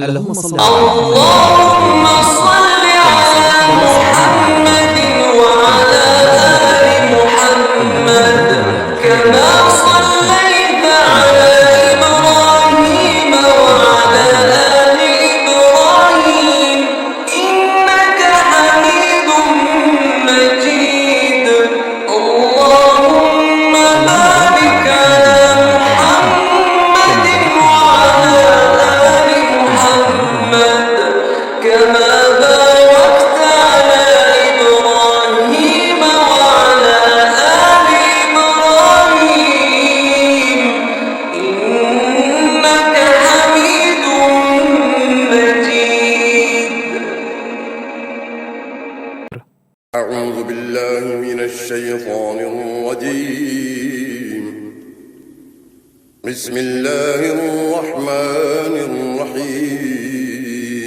اللهم صل اللهم صل على محمد وعلى آل محمد كما صليت على إبراهيم وعلى آل إبراهيم إنك حميد مجيد اللهم بارك على محمد وعلى آل محمد كما باركت على إبراهيم وعلى آل إبراهيم إنك حميد مجيد. أعوذ بالله من الشيطان الرجيم. بسم الله الرحمن الرحيم.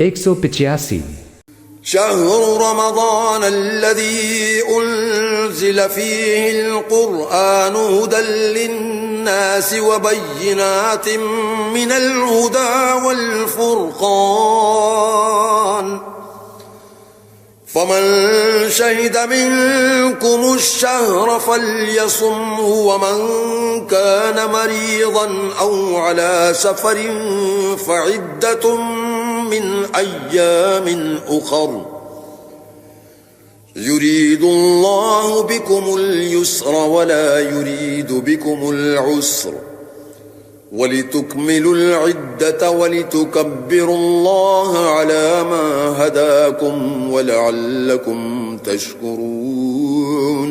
185। شهر رمضان الذي أنزل فيه القرآن هدى للناس وبينات من الهدى والفرقان فمن شهد منكم الشهر فليصمه ومن كان مريضا أو على سفر فعدة من أيام أخر يريد الله بكم اليسر ولا يريد بكم العسر ولتكملوا العدة ولتكبروا الله على ما هداكم ولعلكم تشكرون.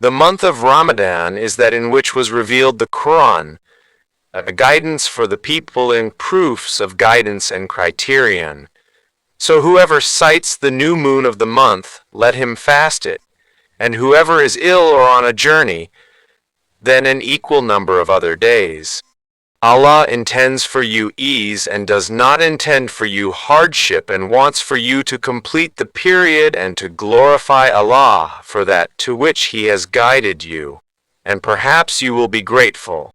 The month of Ramadan is that in which was revealed the Quran, a guidance for the people and proofs of guidance and criterion. So whoever sights the new moon of the month, let him fast it, and whoever is ill or on a journey, then an equal number of other days. Allah intends for you ease and does not intend for you hardship and wants for you to complete the period and to glorify Allah for that to which He has guided you, and perhaps you will be grateful.